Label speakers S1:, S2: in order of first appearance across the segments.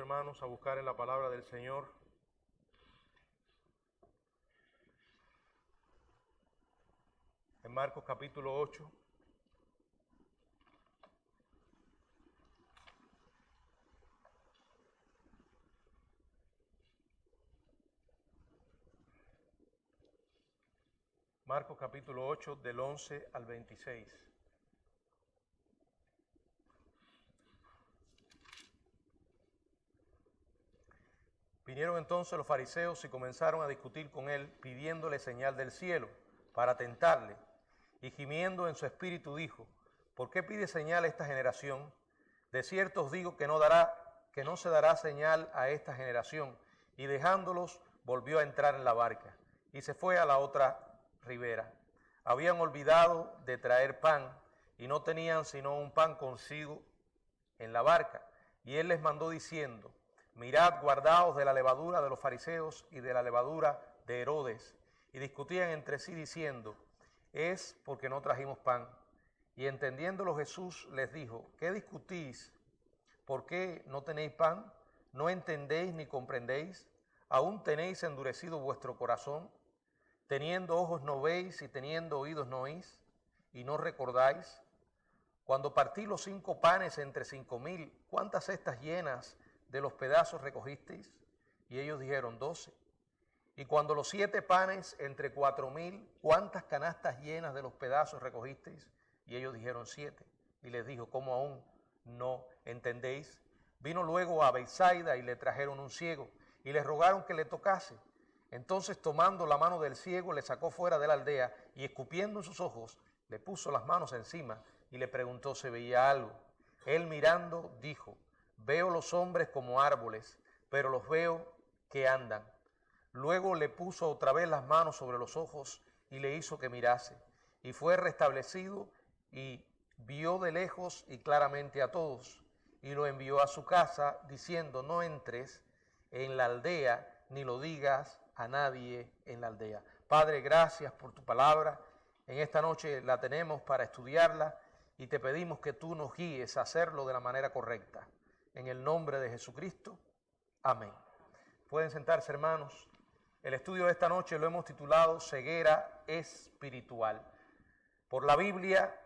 S1: hermanos, a buscar en la palabra del Señor. En Marcos capítulo 8. Marcos capítulo 8, del 11 al 26. Vinieron entonces los fariseos y comenzaron a discutir con él, pidiéndole señal del cielo, para tentarle. Y gimiendo en su espíritu dijo: ¿por qué pide señal esta generación? De cierto os digo que no se dará señal a esta generación. Y dejándolos, volvió a entrar en la barca, y se fue a la otra ribera. Habían olvidado de traer pan, y no tenían sino un pan consigo en la barca. Y él les mandó diciendo: mirad, guardaos de la levadura de los fariseos y de la levadura de Herodes. Y discutían entre sí diciendo: es porque no trajimos pan. Y entendiéndolo Jesús les dijo: ¿qué discutís? ¿Por qué no tenéis pan? ¿No entendéis ni comprendéis? ¿Aún tenéis endurecido vuestro corazón? Teniendo ojos no veis y teniendo oídos no oís, y no recordáis. Cuando partí los 5 panes entre 5,000, ¿cuántas cestas llenas de los pedazos recogisteis? Y ellos dijeron: 12. Y cuando los 7 panes entre 4,000, ¿cuántas canastas llenas de los pedazos recogisteis? Y ellos dijeron: 7. Y les dijo: ¿cómo aún no entendéis? Vino luego a Betsaida y le trajeron un ciego, y le rogaron que le tocase. Entonces, tomando la mano del ciego, le sacó fuera de la aldea, y escupiendo en sus ojos, le puso las manos encima, y le preguntó si veía algo. Él, mirando, dijo: veo los hombres como árboles, pero los veo que andan. Luego le puso otra vez las manos sobre los ojos, y le hizo que mirase. Y fue restablecido, y vio de lejos y claramente a todos. Y lo envió a su casa, diciendo: no entres en la aldea, ni lo digas a nadie en la aldea. Padre, gracias por tu palabra. En esta noche la tenemos para estudiarla, y te pedimos que tú nos guíes a hacerlo de la manera correcta. En el nombre de Jesucristo. Amén. Pueden sentarse, hermanos. El estudio de esta noche lo hemos titulado Ceguera Espiritual. Por la Biblia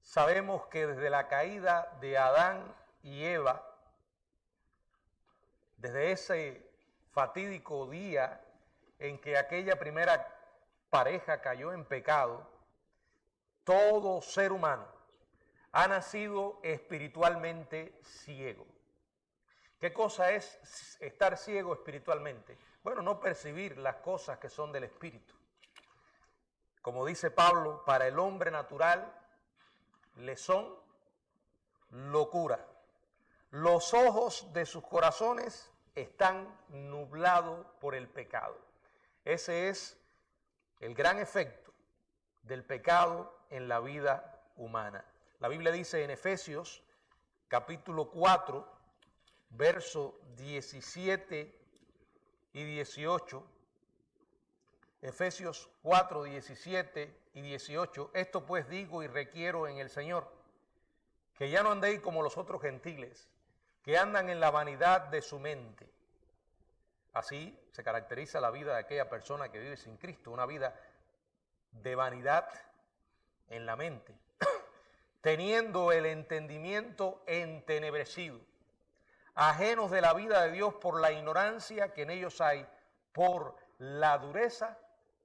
S1: sabemos que desde la caída de Adán y Eva, desde ese fatídico día en que aquella primera pareja cayó en pecado, todo ser humano ha nacido espiritualmente ciego. ¿Qué cosa es estar ciego espiritualmente? Bueno, no percibir las cosas que son del espíritu. Como dice Pablo, para el hombre natural le son locura. Los ojos de sus corazones están nublados por el pecado. Ese es el gran efecto del pecado en la vida humana. La Biblia dice en Efesios capítulo 4, verso 17 y 18, Efesios 4, 17 y 18, esto pues digo y requiero en el Señor, que ya no andéis como los otros gentiles, que andan en la vanidad de su mente. Así se caracteriza la vida de aquella persona que vive sin Cristo, una vida de vanidad en la mente, teniendo el entendimiento entenebrecido, ajenos de la vida de Dios por la ignorancia que en ellos hay, por la dureza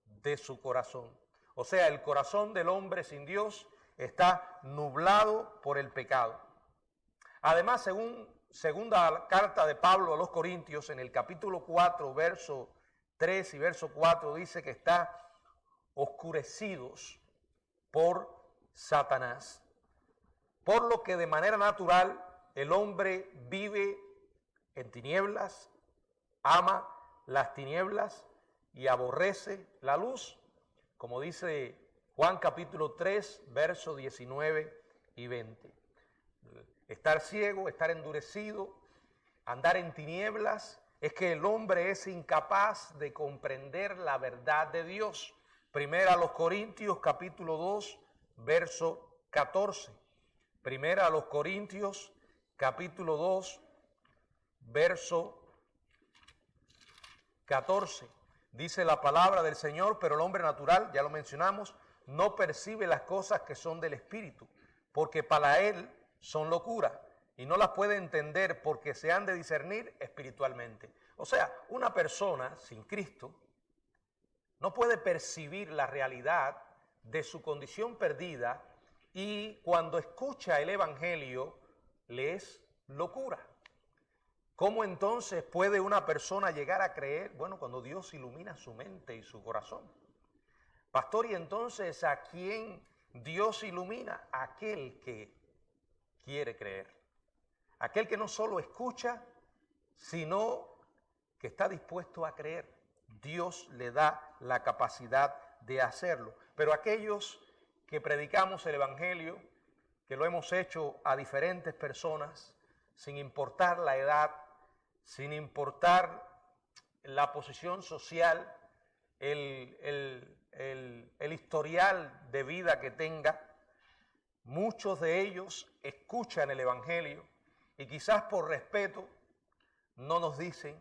S1: de su corazón. O sea, el corazón del hombre sin Dios está nublado por el pecado. Además, según segunda carta de Pablo a los Corintios, en el capítulo 4, verso 3 y verso 4, dice que está oscurecidos por Satanás. Por lo que de manera natural el hombre vive en tinieblas, ama las tinieblas y aborrece la luz, como dice Juan capítulo 3, versos 19 y 20. Estar ciego, estar endurecido, andar en tinieblas, es que el hombre es incapaz de comprender la verdad de Dios. Primera a los Corintios capítulo 2, verso 14. Primera a los Corintios capítulo 2, verso 14. Dice la palabra del Señor, pero el hombre natural, ya lo mencionamos, no percibe las cosas que son del Espíritu, porque para él son locura, y no las puede entender porque se han de discernir espiritualmente. O sea, una persona sin Cristo no puede percibir la realidad de su condición perdida, y cuando escucha el Evangelio le es locura. ¿Cómo entonces puede una persona llegar a creer? Bueno, cuando Dios ilumina su mente y su corazón. Pastor, ¿y entonces a quién Dios ilumina? Aquel que quiere creer. Aquel que no solo escucha, sino que está dispuesto a creer. Dios le da la capacidad de hacerlo. Pero aquellos que predicamos el Evangelio, que lo hemos hecho a diferentes personas, sin importar la edad, sin importar la posición social, el historial de vida que tenga, muchos de ellos escuchan el Evangelio y quizás por respeto no nos dicen: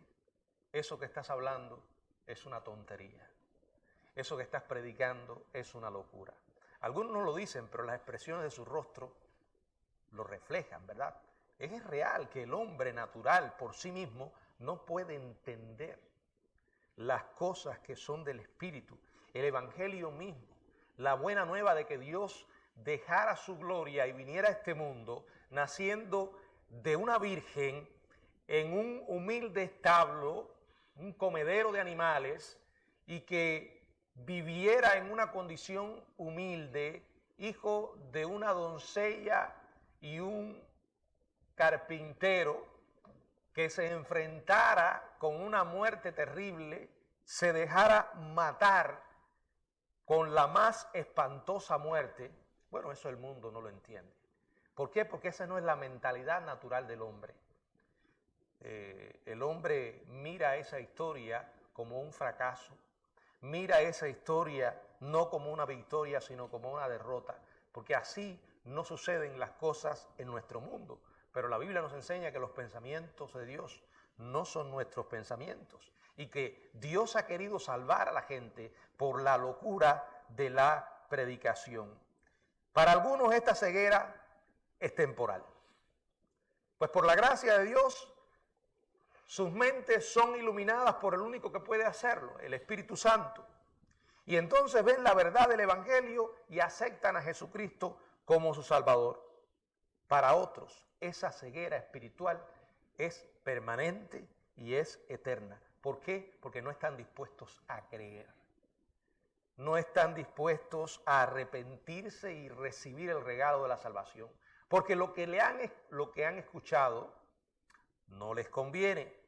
S1: eso que estás hablando es una tontería, eso que estás predicando es una locura. Algunos no lo dicen, pero las expresiones de su rostro lo reflejan, ¿verdad? Es real que el hombre natural por sí mismo no puede entender las cosas que son del Espíritu. El Evangelio mismo, la buena nueva de que Dios dejara su gloria y viniera a este mundo, naciendo de una virgen en un humilde establo, un comedero de animales, y que viviera en una condición humilde, hijo de una doncella y un carpintero, que se enfrentara con una muerte terrible, se dejara matar con la más espantosa muerte. Bueno, eso el mundo no lo entiende. ¿Por qué? Porque esa no es la mentalidad natural del hombre. El hombre mira esa historia como un fracaso, mira esa historia no como una victoria, sino como una derrota, porque así no suceden las cosas en nuestro mundo. Pero la Biblia nos enseña que los pensamientos de Dios no son nuestros pensamientos y que Dios ha querido salvar a la gente por la locura de la predicación. Para algunos esta ceguera es temporal, pues por la gracia de Dios sus mentes son iluminadas por el único que puede hacerlo, el Espíritu Santo. Y entonces ven la verdad del Evangelio y aceptan a Jesucristo como su Salvador. Para otros, esa ceguera espiritual es permanente y es eterna. ¿Por qué? Porque no están dispuestos a creer. No están dispuestos a arrepentirse y recibir el regalo de la salvación. Porque lo que han escuchado no les conviene.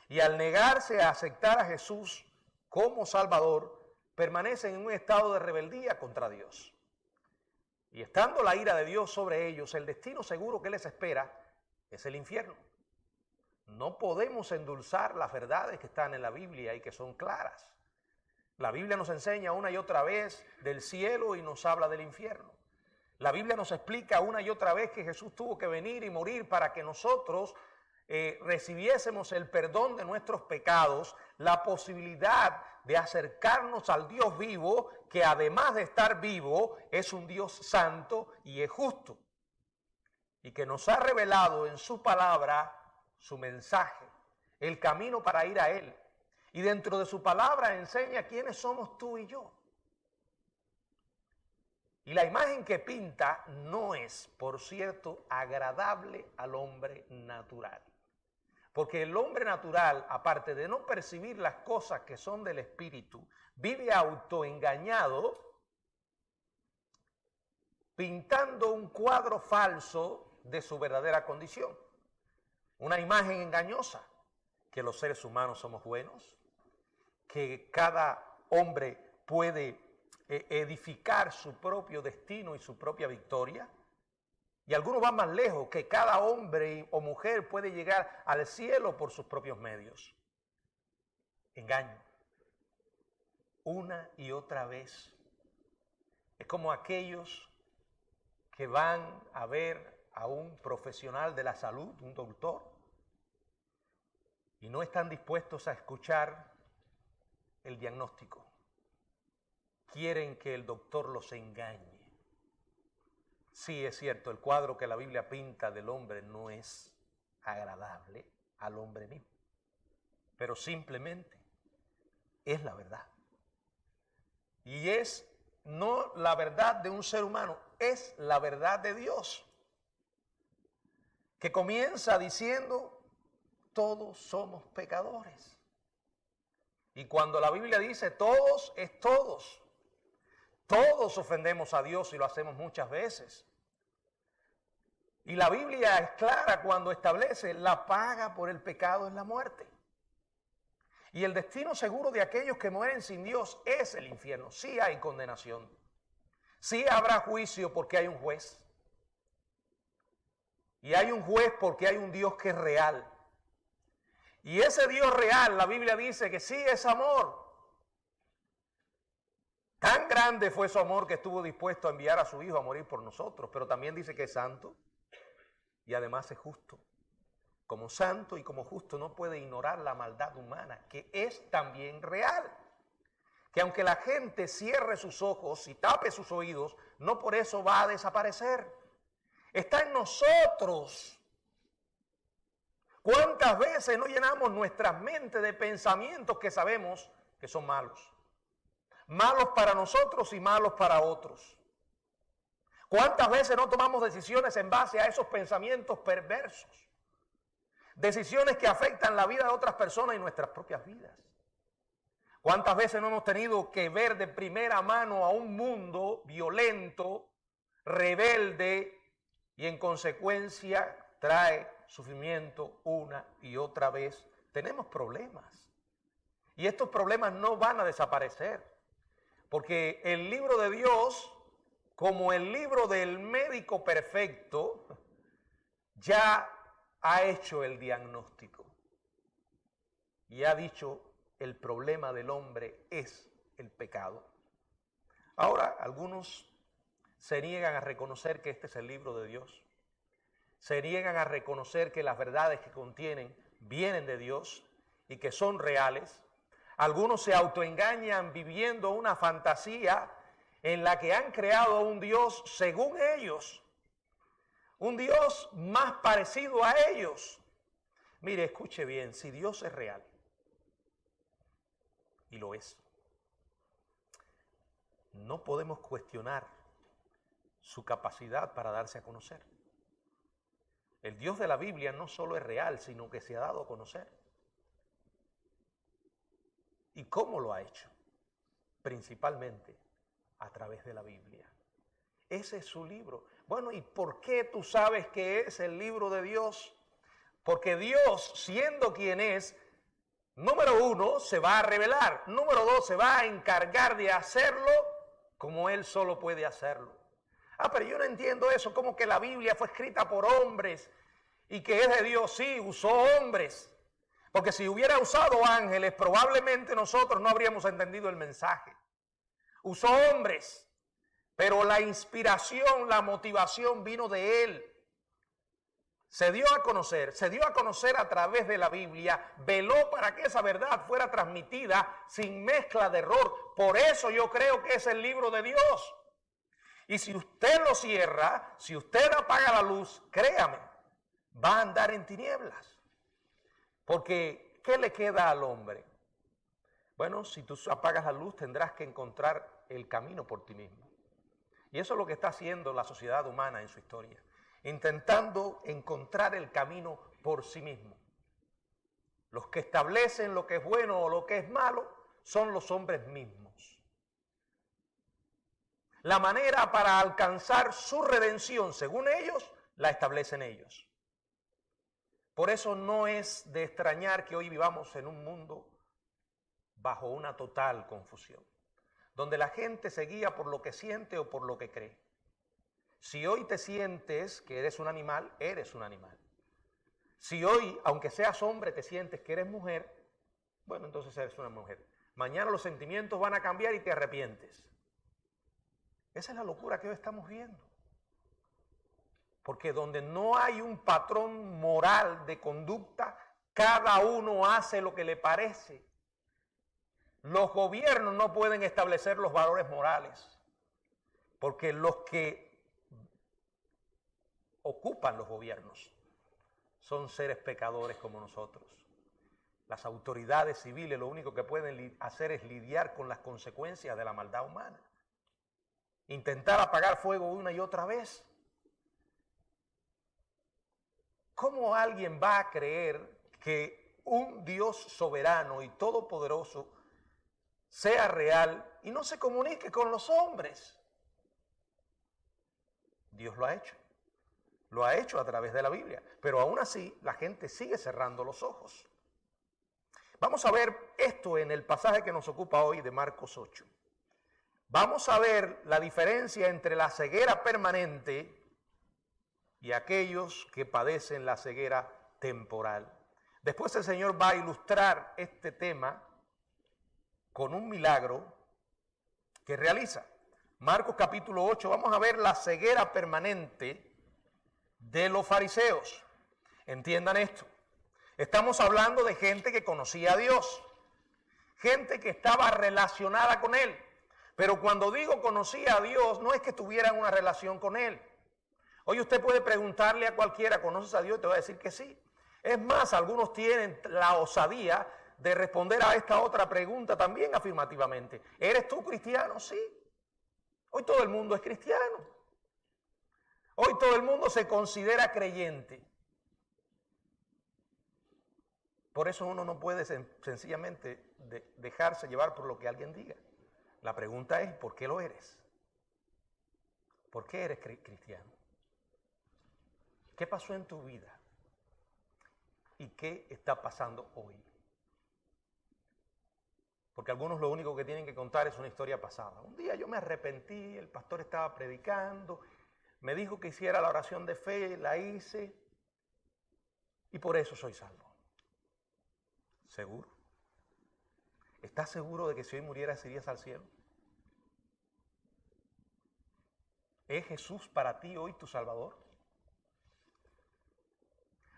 S1: Y al negarse a aceptar a Jesús como Salvador, permanecen en un estado de rebeldía contra Dios. Y estando la ira de Dios sobre ellos, el destino seguro que les espera es el infierno. No podemos endulzar las verdades que están en la Biblia y que son claras. La Biblia nos enseña una y otra vez del cielo y nos habla del infierno. La Biblia nos explica una y otra vez que Jesús tuvo que venir y morir para que nosotros recibiésemos el perdón de nuestros pecados, la posibilidad de acercarnos al Dios vivo, que además de estar vivo, es un Dios santo y es justo, y que nos ha revelado en su palabra su mensaje, el camino para ir a Él, y dentro de su palabra enseña quiénes somos tú y yo. Y la imagen que pinta no es, por cierto, agradable al hombre natural. Porque el hombre natural, aparte de no percibir las cosas que son del Espíritu, vive autoengañado, pintando un cuadro falso de su verdadera condición. Una imagen engañosa, que los seres humanos somos buenos, que cada hombre puede edificar su propio destino y su propia victoria. Y algunos van más lejos, que cada hombre o mujer puede llegar al cielo por sus propios medios. Engaño. Una y otra vez. Es como aquellos que van a ver a un profesional de la salud, un doctor, y no están dispuestos a escuchar el diagnóstico. Quieren que el doctor los engañe. Sí, es cierto, el cuadro que la Biblia pinta del hombre no es agradable al hombre mismo, pero simplemente es la verdad. Y es no la verdad de un ser humano, es la verdad de Dios, que comienza diciendo: todos somos pecadores. Y cuando la Biblia dice todos, es todos. Todos ofendemos a Dios y lo hacemos muchas veces. Y la Biblia es clara cuando establece: la paga por el pecado es la muerte. Y el destino seguro de aquellos que mueren sin Dios es el infierno. Sí hay condenación. Sí habrá juicio porque hay un juez. Y hay un juez porque hay un Dios que es real. Y ese Dios real, la Biblia dice que sí es amor. Tan grande fue su amor que estuvo dispuesto a enviar a su Hijo a morir por nosotros. Pero también dice que es santo y además es justo. Como santo y como justo no puede ignorar la maldad humana, que es también real. Que aunque la gente cierre sus ojos y tape sus oídos, no por eso va a desaparecer. Está en nosotros. ¿Cuántas veces no llenamos nuestras mentes de pensamientos que sabemos que son malos? Malos para nosotros y malos para otros. ¿Cuántas veces no tomamos decisiones en base a esos pensamientos perversos? Decisiones que afectan la vida de otras personas y nuestras propias vidas. ¿Cuántas veces no hemos tenido que ver de primera mano a un mundo violento, rebelde y en consecuencia trae sufrimiento una y otra vez? Tenemos problemas y estos problemas no van a desaparecer porque el libro de Dios, como el libro del médico perfecto, ya ha hecho el diagnóstico y ha dicho: el problema del hombre es el pecado. Ahora, algunos se niegan a reconocer que este es el libro de Dios. Se niegan a reconocer que las verdades que contienen vienen de Dios y que son reales. Algunos se autoengañan viviendo una fantasía en la que han creado un Dios según ellos, un Dios más parecido a ellos. Mire, escuche bien, si Dios es real, y lo es, no podemos cuestionar su capacidad para darse a conocer. El Dios de la Biblia no solo es real, sino que se ha dado a conocer. ¿Y cómo lo ha hecho? Principalmente a través de la Biblia. Ese es su libro. Bueno, ¿y por qué tú sabes que es el libro de Dios? Porque Dios, siendo quien es, número uno, se va a revelar. Número dos, se va a encargar de hacerlo como Él solo puede hacerlo. Pero yo no entiendo eso, como que la Biblia fue escrita por hombres y que es de Dios. Sí, usó hombres. Porque si hubiera usado ángeles, probablemente nosotros no habríamos entendido el mensaje. Usó hombres. Pero la inspiración, la motivación vino de Él. Se dio a conocer a través de la Biblia, veló para que esa verdad fuera transmitida sin mezcla de error. Por eso yo creo que es el libro de Dios. Y si usted lo cierra, si usted apaga la luz, créame, va a andar en tinieblas. Porque, ¿qué le queda al hombre? Bueno, si tú apagas la luz, tendrás que encontrar el camino por ti mismo. Y eso es lo que está haciendo la sociedad humana en su historia, intentando encontrar el camino por sí mismo. Los que establecen lo que es bueno o lo que es malo son los hombres mismos. La manera para alcanzar su redención, según ellos, la establecen ellos. Por eso no es de extrañar que hoy vivamos en un mundo bajo una total confusión, donde la gente se guía por lo que siente o por lo que cree. Si hoy te sientes que eres un animal, eres un animal. Si hoy, aunque seas hombre, te sientes que eres mujer, bueno, entonces eres una mujer. Mañana los sentimientos van a cambiar y te arrepientes. Esa es la locura que hoy estamos viendo. Porque donde no hay un patrón moral de conducta, cada uno hace lo que le parece. Los gobiernos no pueden establecer los valores morales, porque los que ocupan los gobiernos son seres pecadores como nosotros. Las autoridades civiles lo único que pueden hacer es lidiar con las consecuencias de la maldad humana. Intentar apagar fuego una y otra vez. ¿Cómo alguien va a creer que un Dios soberano y todopoderoso sea real y no se comunique con los hombres? Dios lo ha hecho. Lo ha hecho a través de la Biblia. Pero aún así, la gente sigue cerrando los ojos. Vamos a ver esto en el pasaje que nos ocupa hoy de Marcos 8. Vamos a ver la diferencia entre la ceguera permanente y aquellos que padecen la ceguera temporal. Después el Señor va a ilustrar este tema con un milagro que realiza. Marcos capítulo 8, vamos a ver la ceguera permanente de los fariseos. Entiendan esto. Estamos hablando de gente que conocía a Dios, gente que estaba relacionada con Él. Pero cuando digo conocía a Dios, no es que tuvieran una relación con Él. Hoy usted puede preguntarle a cualquiera, ¿conoces a Dios? Y te va a decir que sí. Es más, algunos tienen la osadía de responder a esta otra pregunta también afirmativamente. ¿Eres tú cristiano? Sí. Hoy todo el mundo es cristiano. Hoy todo el mundo se considera creyente. Por eso uno no puede sencillamente dejarse llevar por lo que alguien diga. La pregunta es, ¿por qué lo eres? ¿Por qué eres cristiano? ¿Qué pasó en tu vida? ¿Y qué está pasando hoy? Porque algunos lo único que tienen que contar es una historia pasada. Un día yo me arrepentí, el pastor estaba predicando, me dijo que hiciera la oración de fe, la hice y por eso soy salvo. ¿Seguro? ¿Estás seguro de que si hoy murieras irías al cielo? ¿Es Jesús para ti hoy tu Salvador?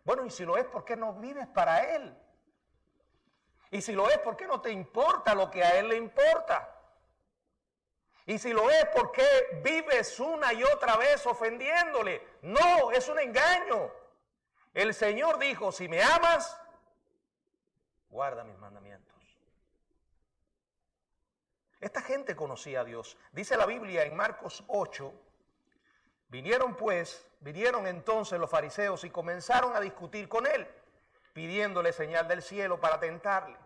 S1: Bueno, y si lo es, ¿por qué no vives para Él? Y si lo es, ¿por qué no te importa lo que a Él le importa? Y si lo es, ¿por qué vives una y otra vez ofendiéndole? No, es un engaño. El Señor dijo, si me amas, guarda mis mandamientos. Esta gente conocía a Dios. Dice la Biblia en Marcos 8, vinieron entonces los fariseos y comenzaron a discutir con él, pidiéndole señal del cielo para tentarle.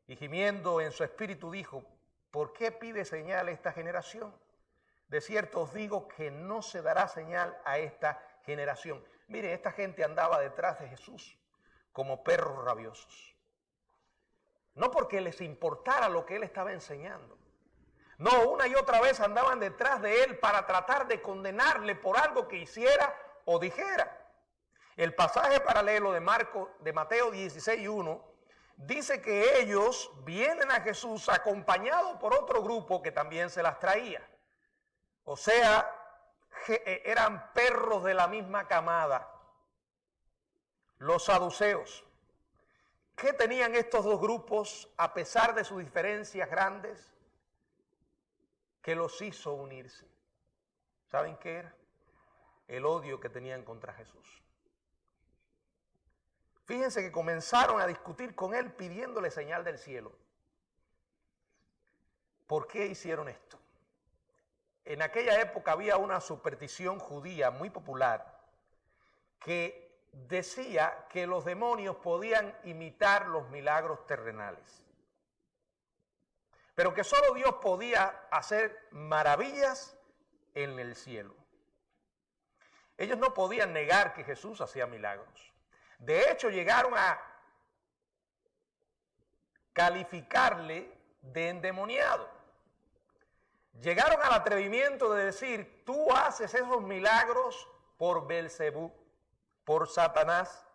S1: Y gimiendo en su espíritu dijo, ¿por qué pide señal esta generación? De cierto os digo que no se dará señal a esta generación. Mire, esta gente andaba detrás de Jesús como perros rabiosos. No porque les importara lo que él estaba enseñando. No, una y otra vez andaban detrás de él para tratar de condenarle por algo que hiciera o dijera. El pasaje paralelo de Mateo 16:1 dice que ellos vienen a Jesús acompañados por otro grupo que también se las traía. O sea, eran perros de la misma camada, los saduceos. ¿Qué tenían estos dos grupos a pesar de sus diferencias grandes? Que los hizo unirse. ¿Saben qué era? El odio que tenían contra Jesús. Fíjense que comenzaron a discutir con él pidiéndole señal del cielo. ¿Por qué hicieron esto? En aquella época había una superstición judía muy popular que decía que los demonios podían imitar los milagros terrenales, pero que solo Dios podía hacer maravillas en el cielo. Ellos no podían negar que Jesús hacía milagros. De hecho, llegaron a calificarle de endemoniado. Llegaron al atrevimiento de decir, tú haces esos milagros por Belcebú, por Satanás.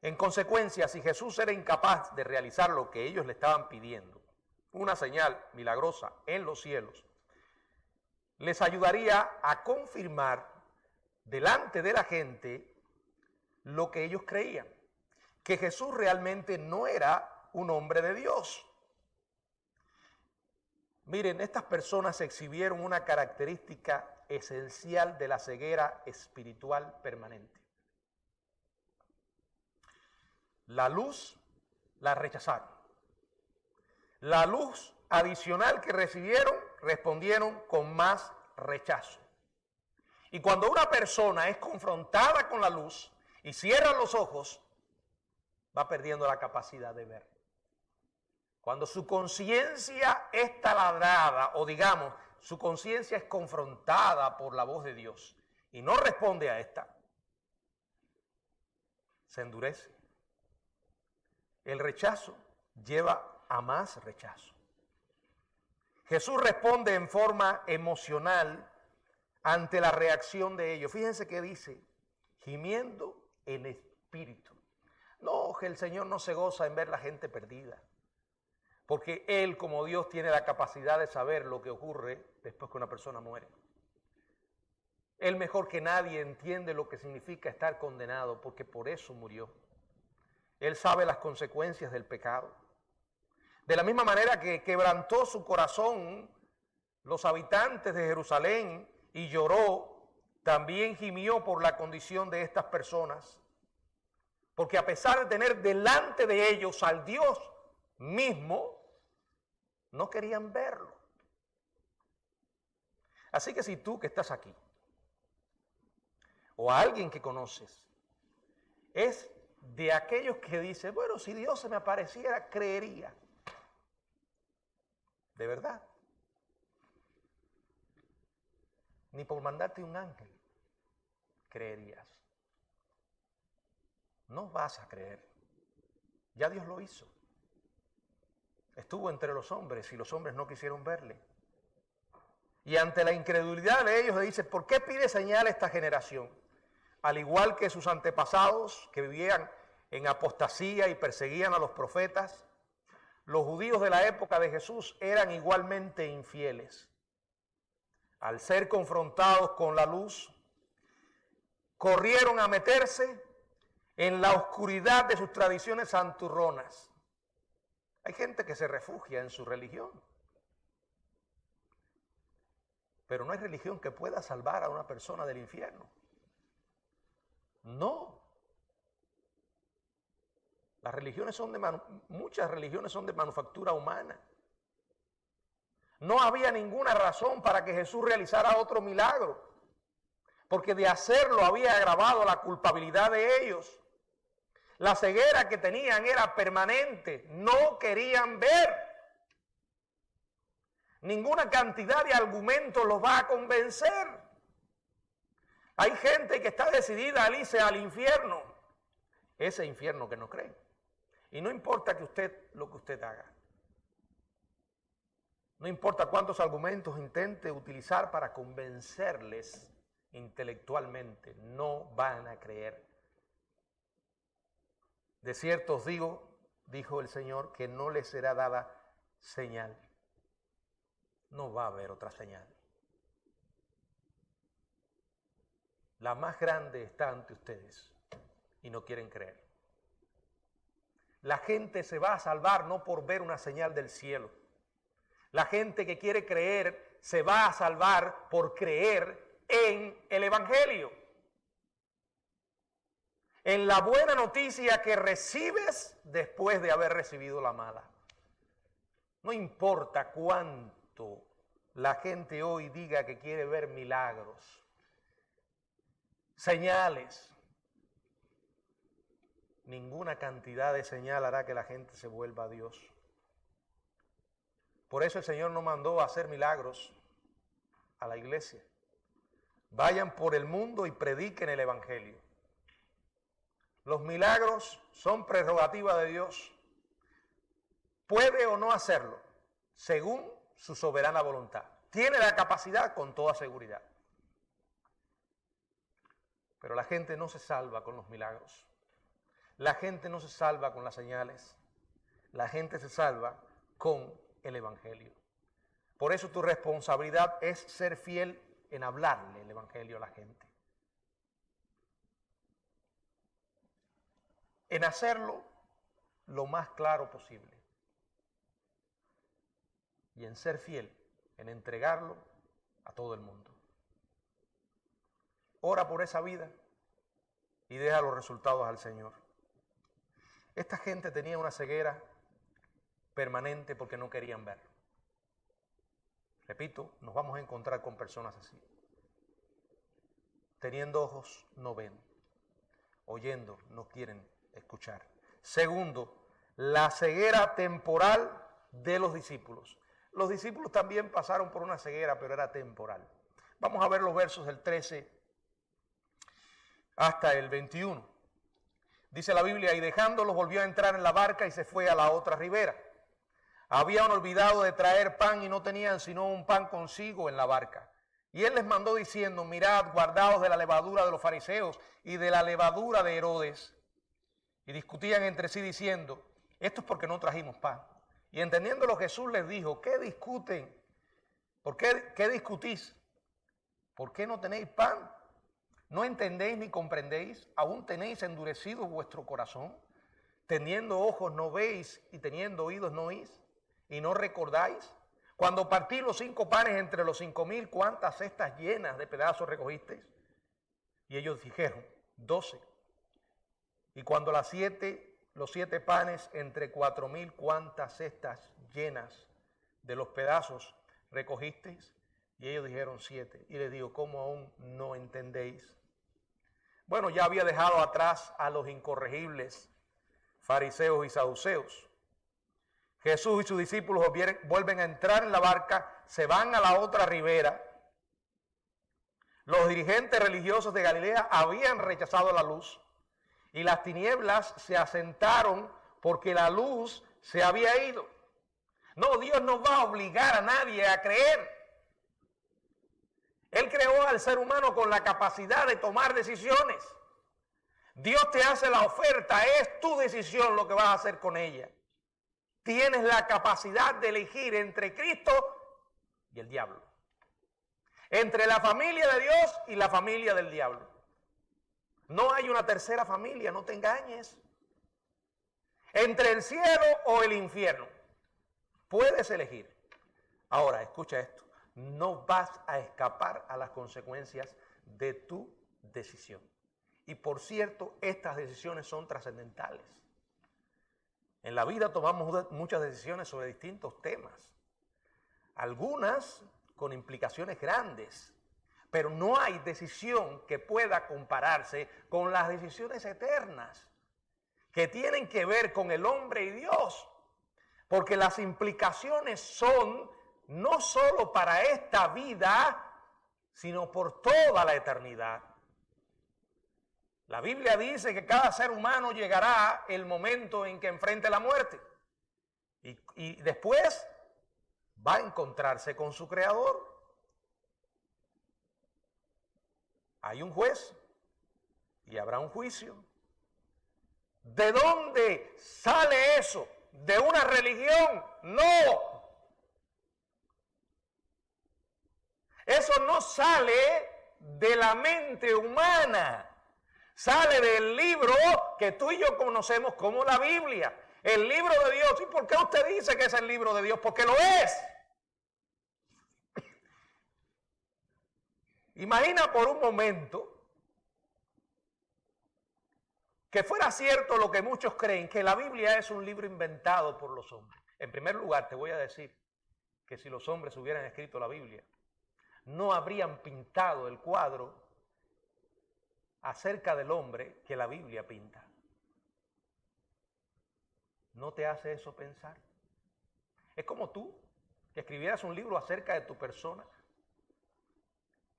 S1: En consecuencia, si Jesús era incapaz de realizar lo que ellos le estaban pidiendo, una señal milagrosa en los cielos, les ayudaría a confirmar delante de la gente lo que ellos creían. que Jesús realmente no era un hombre de Dios. Miren, estas personas exhibieron una característica esencial de la ceguera espiritual permanente. La luz la rechazaron. La luz adicional que recibieron, respondieron con más rechazo. Y cuando una persona es confrontada con la luz y cierra los ojos, va perdiendo la capacidad de ver. Cuando su conciencia es taladrada, o digamos, su conciencia es confrontada por la voz de Dios y no responde a esta, se endurece. El rechazo lleva a más rechazo. Jesús responde en forma emocional ante la reacción de ellos. Fíjense que dice, gimiendo en espíritu. No, que el Señor no se goza en ver la gente perdida, porque Él, como Dios, tiene la capacidad de saber lo que ocurre después que una persona muere. Él mejor que nadie entiende lo que significa estar condenado, porque por eso murió. Él sabe las consecuencias del pecado. De la misma manera que quebrantó su corazón los habitantes de Jerusalén y lloró, también gimió por la condición de estas personas, porque a pesar de tener delante de ellos al Dios mismo, no querían verlo. Así que si tú que estás aquí, o a alguien que conoces, es de aquellos que dicen, bueno, si Dios se me apareciera, creería. ¿De verdad? Ni por mandarte un ángel creerías. No vas a creer. Ya Dios lo hizo. Estuvo entre los hombres y los hombres no quisieron verle. Y ante la incredulidad de ellos le dice, ¿por qué pide señal esta generación? Al igual que sus antepasados que vivían en apostasía y perseguían a los profetas, los judíos de la época de Jesús eran igualmente infieles. Al ser confrontados con la luz, corrieron a meterse en la oscuridad de sus tradiciones santurronas. Hay gente que se refugia en su religión, pero no hay religión que pueda salvar a una persona del infierno. No. Las religiones son muchas religiones son de manufactura humana. No había ninguna razón para que Jesús realizara otro milagro, porque de hacerlo había agravado la culpabilidad de ellos. La ceguera que tenían era permanente, no querían ver. Ninguna cantidad de argumentos los va a convencer. Hay gente que está decidida a irse al infierno, ese infierno que no cree. Y no importa lo que usted haga. No importa cuántos argumentos intente utilizar para convencerles intelectualmente, no van a creer. De cierto os digo, dijo el Señor, que no les será dada señal. No va a haber otra señal. La más grande está ante ustedes y no quieren creer. La gente se va a salvar no por ver una señal del cielo. La gente que quiere creer se va a salvar por creer en el Evangelio. En la buena noticia que recibes después de haber recibido la mala. No importa cuánto la gente hoy diga que quiere ver milagros, señales. Ninguna cantidad de señal hará que la gente se vuelva a Dios. Por eso el Señor no mandó a hacer milagros a la iglesia. Vayan por el mundo y prediquen el Evangelio. Los milagros son prerrogativa de Dios. Puede o no hacerlo, según su soberana voluntad. Tiene la capacidad con toda seguridad. Pero la gente no se salva con los milagros. La gente no se salva con las señales. La gente se salva con el Evangelio. Por eso tu responsabilidad es ser fiel en hablarle el Evangelio a la gente. en hacerlo lo más claro posible y en ser fiel, en entregarlo a todo el mundo. Ora por esa vida y deja los resultados al Señor. Esta gente tenía una ceguera permanente porque no querían ver. Repito, nos vamos a encontrar con personas así. Teniendo ojos no ven, oyendo no quieren escuchar. Segundo, la ceguera temporal de los discípulos. Los discípulos también pasaron por una ceguera, pero era temporal. Vamos a ver los versos del 13 hasta el 21. Dice la Biblia, y dejándolos volvió a entrar en la barca y se fue a la otra ribera. Habían olvidado de traer pan y no tenían sino un pan consigo en la barca. Y él les mandó diciendo, mirad, guardaos de la levadura de los fariseos y de la levadura de Herodes. Y discutían entre sí diciendo, esto es porque no trajimos pan. Y entendiéndolo Jesús les dijo, ¿qué discuten? ¿Por qué discutís? ¿Por qué no tenéis pan? ¿No entendéis ni comprendéis? ¿Aún tenéis endurecido vuestro corazón? Teniendo ojos no veis y teniendo oídos no oís. ¿Y no recordáis? Cuando partí los 5 panes entre los 5,000, ¿cuántas cestas llenas de pedazos recogisteis? Y ellos dijeron, 12. Y cuando los 7 panes entre 4,000, ¿cuántas cestas llenas de los pedazos recogisteis? Y ellos dijeron 7. Y les digo, ¿cómo aún no entendéis? Bueno, ya había dejado atrás a los incorregibles fariseos y saduceos. Jesús y sus discípulos vuelven a entrar en la barca, se van a la otra ribera. Los dirigentes religiosos de Galilea habían rechazado la luz y las tinieblas se asentaron porque la luz se había ido. No, Dios no va a obligar a nadie a creer. Él creó al ser humano con la capacidad de tomar decisiones. Dios te hace la oferta, es tu decisión lo que vas a hacer con ella. Tienes la capacidad de elegir entre Cristo y el diablo. Entre la familia de Dios y la familia del diablo. No hay una tercera familia, no te engañes. Entre el cielo o el infierno. Puedes elegir. Ahora, escucha esto. No vas a escapar a las consecuencias de tu decisión. Y por cierto, estas decisiones son trascendentales. En la vida tomamos muchas decisiones sobre distintos temas. Algunas con implicaciones grandes. Pero no hay decisión que pueda compararse con las decisiones eternas que tienen que ver con el hombre y Dios. Porque las implicaciones son no solo para esta vida, sino por toda la eternidad. La Biblia dice que cada ser humano llegará el momento en que enfrente la muerte. Y después va a encontrarse con su Creador. Hay un juez y habrá un juicio. ¿De dónde sale eso? ¿De una religión? No. Eso no sale de la mente humana. Sale del libro que tú y yo conocemos como la Biblia. El libro de Dios. ¿Y por qué usted dice que es el libro de Dios? Porque lo es. Imagina por un momento que fuera cierto lo que muchos creen, que la Biblia es un libro inventado por los hombres. En primer lugar, te voy a decir que si los hombres hubieran escrito la Biblia, no habrían pintado el cuadro acerca del hombre que la Biblia pinta. ¿No te hace eso pensar? Es como tú, que escribieras un libro acerca de tu persona.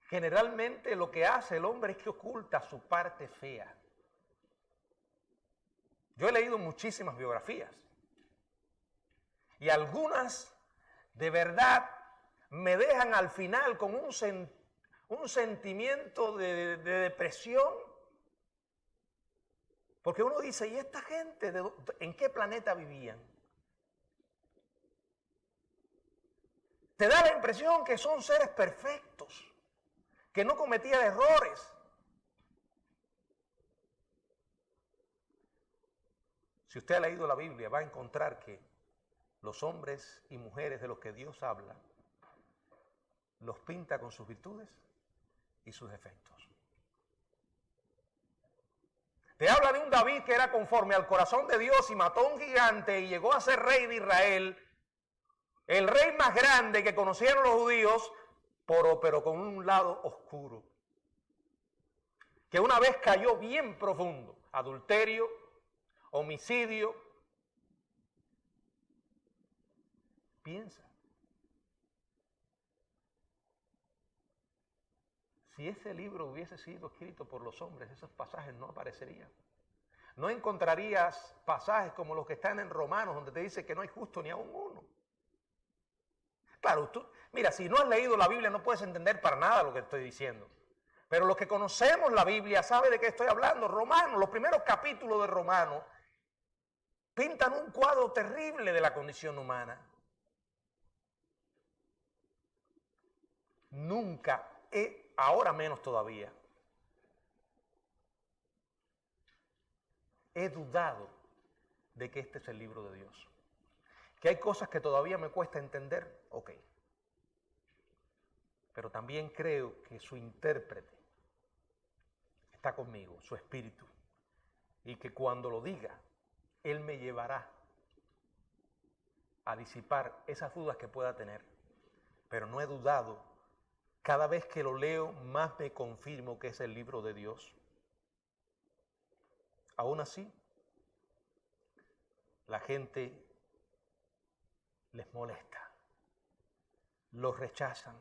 S1: Generalmente lo que hace el hombre es que oculta su parte fea. Yo he leído muchísimas biografías y algunas de verdad me dejan al final con un sentimiento de depresión, porque uno dice, ¿y esta gente en qué planeta vivían? Te da la impresión que son seres perfectos, que no cometían errores. Si usted ha leído la Biblia, va a encontrar que los hombres y mujeres de los que Dios habla, los pinta con sus virtudes y sus defectos. Te habla de un David que era conforme al corazón de Dios y mató a un gigante y llegó a ser rey de Israel, el rey más grande que conocieron los judíos, pero con un lado oscuro, que una vez cayó bien profundo: adulterio, homicidio. Piensa, si ese libro hubiese sido escrito por los hombres, esos pasajes no aparecerían. No encontrarías pasajes como los que están en Romanos, donde te dice que no hay justo ni aun uno. Claro, mira, si no has leído la Biblia no puedes entender para nada lo que estoy diciendo. Pero los que conocemos la Biblia saben de qué estoy hablando. Romanos, los primeros capítulos de Romanos pintan un cuadro terrible de la condición humana. Nunca, ahora menos todavía, he dudado de que este es el libro de Dios. Que hay cosas que todavía me cuesta entender, ok. Pero también creo que su intérprete está conmigo, su espíritu, y que cuando lo diga, Él me llevará a disipar esas dudas que pueda tener. Pero no he dudado. Cada vez que lo leo, más me confirmo que es el libro de Dios. Aún así, la gente les molesta, los rechazan.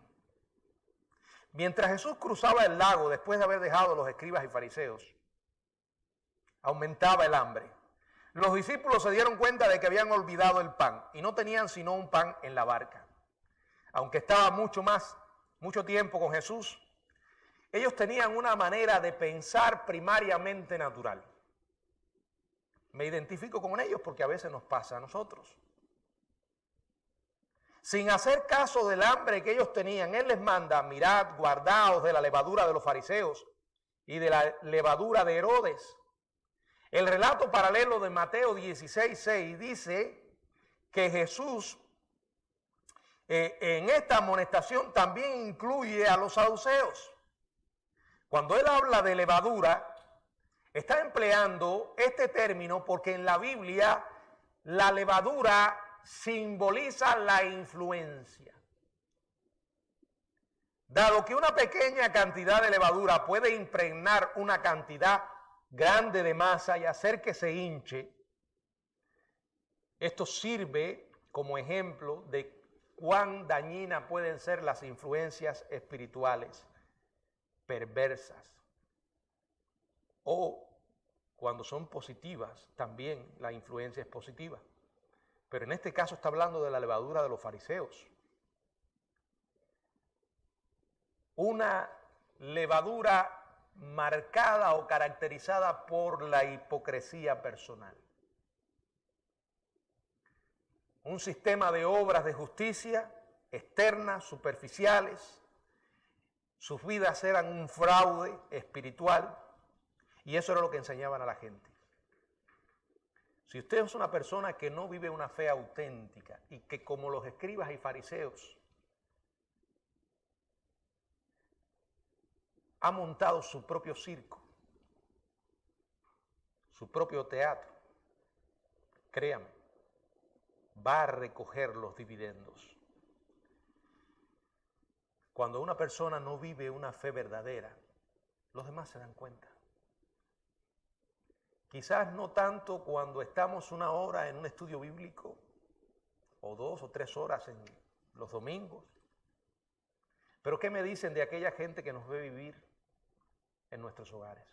S1: Mientras Jesús cruzaba el lago, después de haber dejado a los escribas y fariseos, aumentaba el hambre. Los discípulos se dieron cuenta de que habían olvidado el pan y no tenían sino un pan en la barca. Aunque estaba mucho tiempo con Jesús, ellos tenían una manera de pensar primariamente natural. Me identifico con ellos porque a veces nos pasa a nosotros. Sin hacer caso del hambre que ellos tenían, Él les manda: mirad, guardaos de la levadura de los fariseos y de la levadura de Herodes. El relato paralelo de Mateo 16:6 dice que Jesús en esta amonestación también incluye a los saduceos. Cuando Él habla de levadura, está empleando este término porque en la Biblia la levadura simboliza la influencia. Dado que una pequeña cantidad de levadura puede impregnar una cantidad grande de masa y hacer que se hinche, esto sirve como ejemplo de cuán dañinas pueden ser las influencias espirituales perversas. O cuando son positivas, también la influencia es positiva. Pero en este caso está hablando de la levadura de los fariseos. Una levadura marcada o caracterizada por la hipocresía personal. Un sistema de obras de justicia externas, superficiales. Sus vidas eran un fraude espiritual y eso era lo que enseñaban a la gente. Si usted es una persona que no vive una fe auténtica y que, como los escribas y fariseos, ha montado su propio circo, su propio teatro, créame, va a recoger los dividendos. Cuando una persona no vive una fe verdadera, los demás se dan cuenta. Quizás no tanto cuando estamos una hora en un estudio bíblico, o 2 o 3 horas en los domingos, pero ¿qué me dicen de aquella gente que nos ve vivir en nuestros hogares?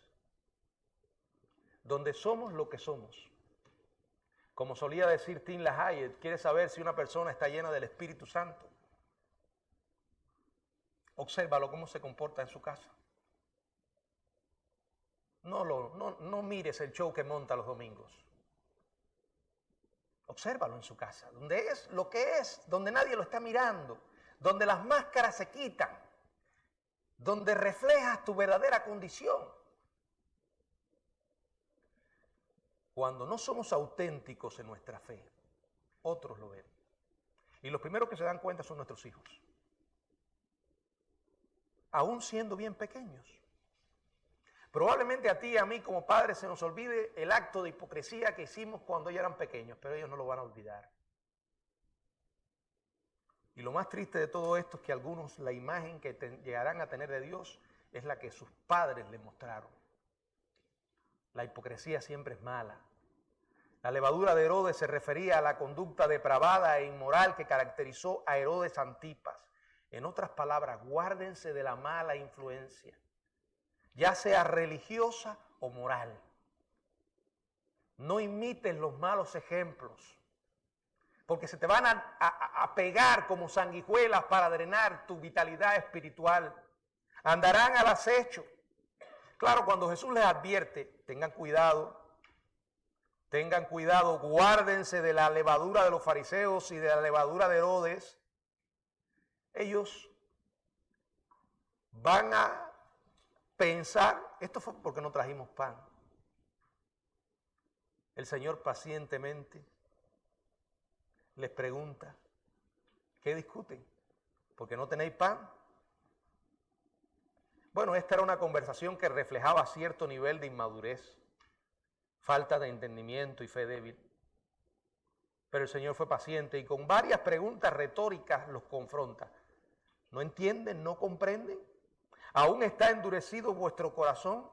S1: Donde somos lo que somos. Como solía decir Tim LaHaye, ¿quiere saber si una persona está llena del Espíritu Santo? Obsérvalo cómo se comporta en su casa. No mires el show que monta los domingos. Obsérvalo en su casa, donde es lo que es, donde nadie lo está mirando, donde las máscaras se quitan, donde reflejas tu verdadera condición. cuando no somos auténticos en nuestra fe, otros lo ven. Y los primeros que se dan cuenta son nuestros hijos. Aún siendo bien pequeños. Probablemente a ti y a mí como padres se nos olvide el acto de hipocresía que hicimos cuando ellos eran pequeños, pero ellos no lo van a olvidar. Y lo más triste de todo esto es que algunos la imagen que llegarán a tener de Dios es la que sus padres les mostraron. La hipocresía siempre es mala. La levadura de Herodes se refería a la conducta depravada e inmoral que caracterizó a Herodes Antipas. En otras palabras, guárdense de la mala influencia, ya sea religiosa o moral. No imiten los malos ejemplos, porque se te van a pegar como sanguijuelas para drenar tu vitalidad espiritual. Andarán al acecho. Claro, cuando Jesús les advierte, tengan cuidado, guárdense de la levadura de los fariseos y de la levadura de Herodes, ellos van a pensar, esto fue porque no trajimos pan. El Señor pacientemente les pregunta, ¿qué discuten? ¿Porque no tenéis pan? Bueno, esta era una conversación que reflejaba cierto nivel de inmadurez, falta de entendimiento y fe débil. Pero el Señor fue paciente y con varias preguntas retóricas los confronta. ¿No entienden? ¿No comprenden? ¿Aún está endurecido vuestro corazón?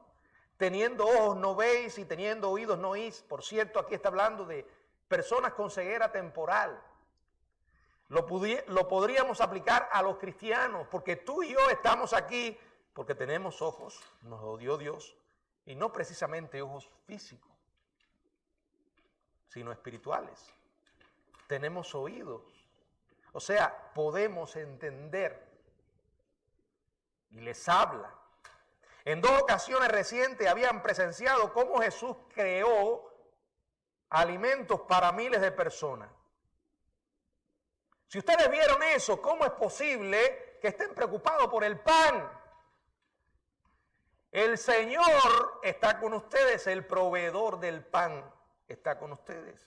S1: Teniendo ojos no veis y teniendo oídos no oís. Por cierto, aquí está hablando de personas con ceguera temporal. Lo podríamos aplicar a los cristianos, porque tú y yo estamos aquí porque tenemos ojos, nos lo dio Dios, y no precisamente ojos físicos, sino espirituales. Tenemos oídos, o sea, podemos entender y les habla. En 2 ocasiones recientes habían presenciado cómo Jesús creó alimentos para miles de personas. Si ustedes vieron eso, ¿cómo es posible que estén preocupados por el pan? El Señor está con ustedes, el proveedor del pan está con ustedes.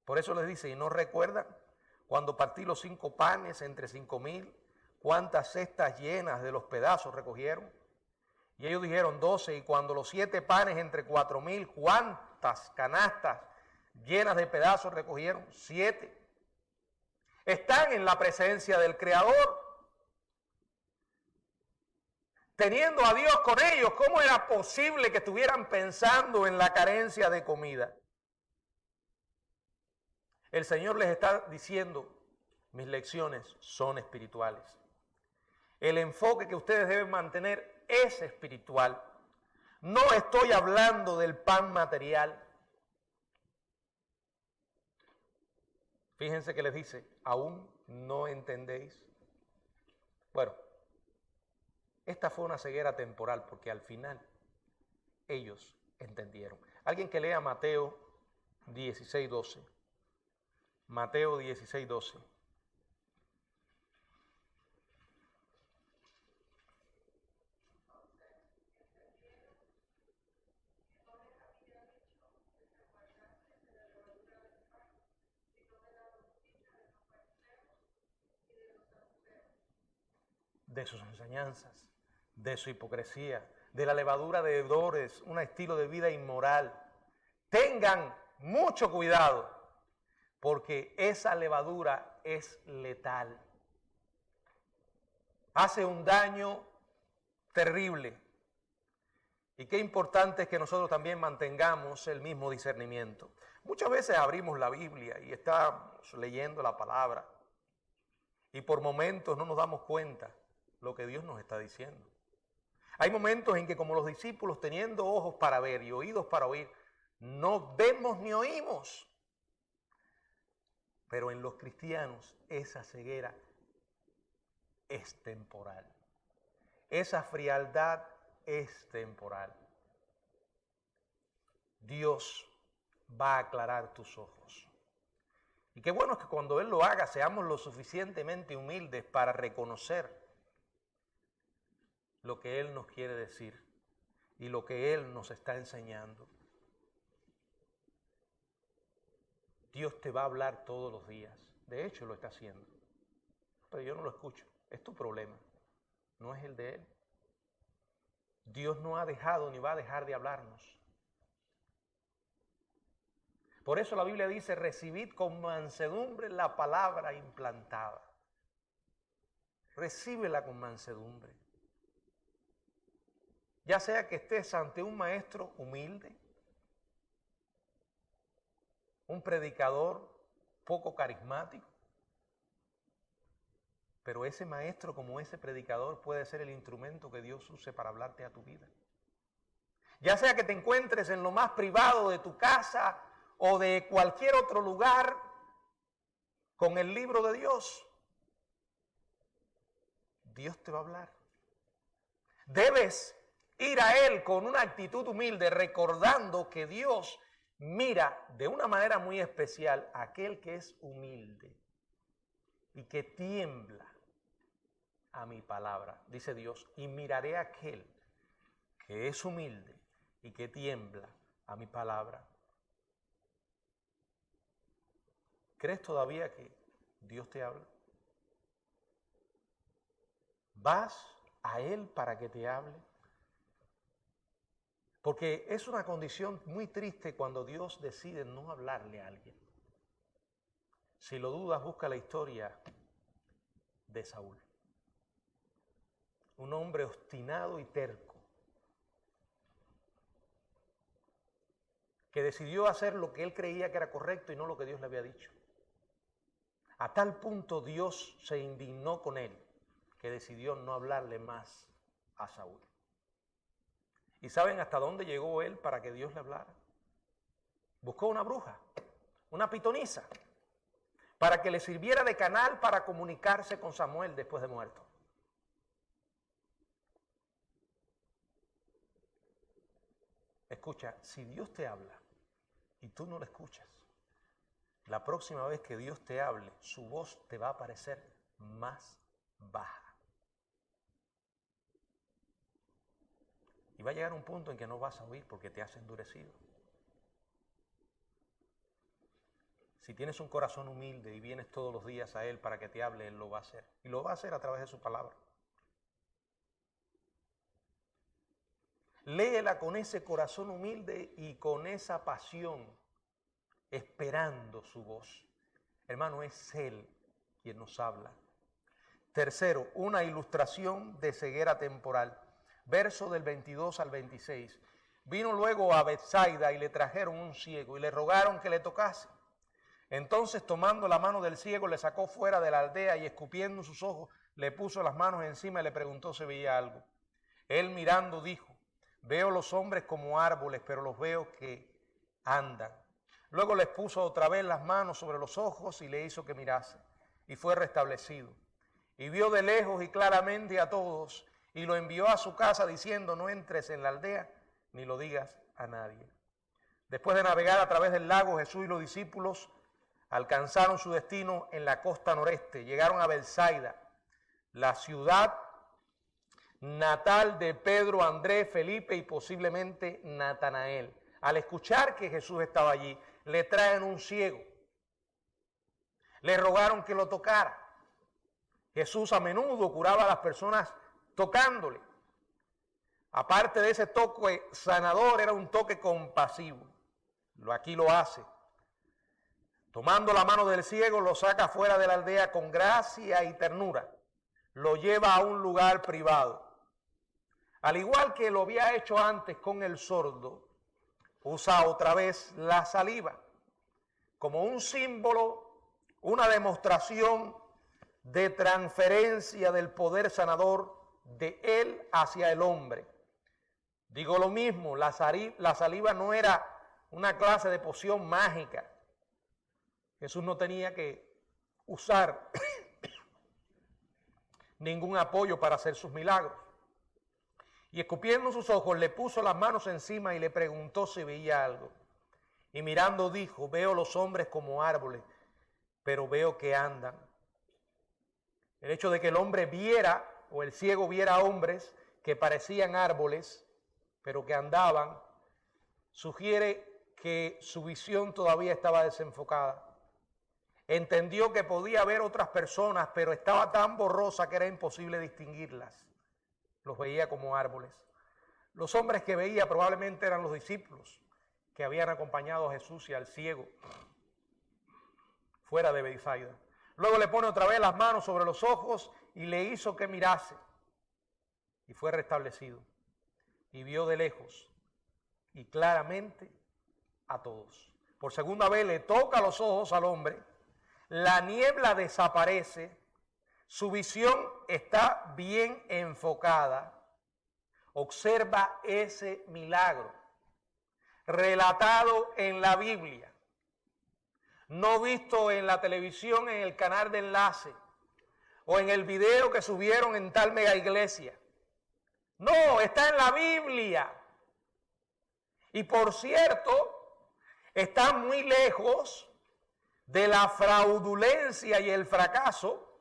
S1: Por eso les dice, ¿y no recuerdan cuando partí los 5 panes entre 5,000? ¿Cuántas cestas llenas de los pedazos recogieron? Y ellos dijeron 12, y cuando los 7 panes entre 4,000, ¿cuántas canastas llenas de pedazos recogieron? 7. Están en la presencia del Creador. Teniendo a Dios con ellos, ¿cómo era posible que estuvieran pensando en la carencia de comida? El Señor les está diciendo, mis lecciones son espirituales. El enfoque que ustedes deben mantener es espiritual. No estoy hablando del pan material. Fíjense que les dice, ¿aún no entendéis? Bueno, esta fue una ceguera temporal porque al final ellos entendieron. Alguien que lea Mateo 16:12. Mateo 16:12. De sus enseñanzas, de su hipocresía, de la levadura de Herodes, un estilo de vida inmoral. Tengan mucho cuidado, porque esa levadura es letal. Hace un daño terrible. Y qué importante es que nosotros también mantengamos el mismo discernimiento. Muchas veces abrimos la Biblia y estamos leyendo la palabra y por momentos no nos damos cuenta lo que Dios nos está diciendo. Hay momentos en que como los discípulos, teniendo ojos para ver y oídos para oír, no vemos ni oímos. Pero en los cristianos esa ceguera es temporal. Esa frialdad es temporal. Dios va a aclarar tus ojos. Y qué bueno es que cuando Él lo haga seamos lo suficientemente humildes para reconocer lo que Él nos quiere decir y lo que Él nos está enseñando. Dios te va a hablar todos los días. De hecho, lo está haciendo. Pero yo no lo escucho. Es tu problema, no es el de Él. Dios no ha dejado ni va a dejar de hablarnos. Por eso la Biblia dice, recibid con mansedumbre la palabra implantada. Recíbela con mansedumbre. Ya sea que estés ante un maestro humilde, un predicador poco carismático, pero ese maestro como ese predicador puede ser el instrumento que Dios use para hablarte a tu vida. Ya sea que te encuentres en lo más privado de tu casa o de cualquier otro lugar con el libro de Dios, Dios te va a hablar. Debes ir a Él con una actitud humilde, recordando que Dios mira de una manera muy especial a aquel que es humilde y que tiembla a mi palabra, dice Dios, y miraré a aquel que es humilde y que tiembla a mi palabra. ¿Crees todavía que Dios te habla? ¿Vas a Él para que te hable? Porque es una condición muy triste cuando Dios decide no hablarle a alguien. Si lo dudas, busca la historia de Saúl. Un hombre obstinado y terco, que decidió hacer lo que él creía que era correcto y no lo que Dios le había dicho. A tal punto Dios se indignó con él, que decidió no hablarle más a Saúl. ¿Y saben hasta dónde llegó él para que Dios le hablara? Buscó una bruja, una pitonisa, para que le sirviera de canal para comunicarse con Samuel después de muerto. Escucha, si Dios te habla y tú no lo escuchas, la próxima vez que Dios te hable, su voz te va a parecer más baja. Y va a llegar un punto en que no vas a oír porque te has endurecido. Si tienes un corazón humilde y vienes todos los días a Él para que te hable, Él lo va a hacer. Y lo va a hacer a través de su palabra. Léela con ese corazón humilde y con esa pasión, esperando su voz. Hermano, es Él quien nos habla. Tercero, una ilustración de ceguera temporal. Verso del 22 al 26. Vino luego a Betsaida y le trajeron un ciego y le rogaron que le tocase. Entonces, tomando la mano del ciego, le sacó fuera de la aldea y escupiendo sus ojos, le puso las manos encima y le preguntó si veía algo. Él mirando dijo, veo los hombres como árboles, pero los veo que andan. Luego les puso otra vez las manos sobre los ojos y le hizo que mirase, y fue restablecido. Y vio de lejos y claramente a todos, y lo envió a su casa diciendo, no entres en la aldea, ni lo digas a nadie. Después de navegar a través del lago, Jesús y los discípulos alcanzaron su destino en la costa noreste. Llegaron a Betsaida, la ciudad natal de Pedro, Andrés, Felipe y posiblemente Natanael. Al escuchar que Jesús estaba allí, le traen un ciego. Le rogaron que lo tocara. Jesús a menudo curaba a las personas tocándole. Aparte de ese toque sanador, era un toque compasivo. Aquí lo hace. Tomando la mano del ciego, lo saca fuera de la aldea con gracia y ternura. Lo lleva a un lugar privado. Al igual que lo había hecho antes con el sordo, usa otra vez la saliva como un símbolo, una demostración de transferencia del poder sanador de él hacia el hombre. Digo lo mismo, la saliva no era una clase de poción mágica. Jesús no tenía que usar ningún apoyo para hacer sus milagros. Y escupiendo sus ojos, le puso las manos encima y le preguntó si veía algo. Y mirando dijo, veo los hombres como árboles, pero veo que andan. El hecho de que el hombre viera, o el ciego viera hombres que parecían árboles, pero que andaban, sugiere que su visión todavía estaba desenfocada. Entendió que podía ver otras personas, pero estaba tan borrosa que era imposible distinguirlas. Los veía como árboles. Los hombres que veía probablemente eran los discípulos que habían acompañado a Jesús y al ciego fuera de Betsaida. Luego le pone otra vez las manos sobre los ojos y le hizo que mirase. Y fue restablecido. Y vio de lejos y claramente a todos. Por segunda vez le toca los ojos al hombre. La niebla desaparece. Su visión está bien enfocada. Observa ese milagro relatado en la Biblia, no visto en la televisión, en el canal de enlace o en el video que subieron en tal mega iglesia. No, está en la Biblia. Y por cierto, está muy lejos de la fraudulencia y el fracaso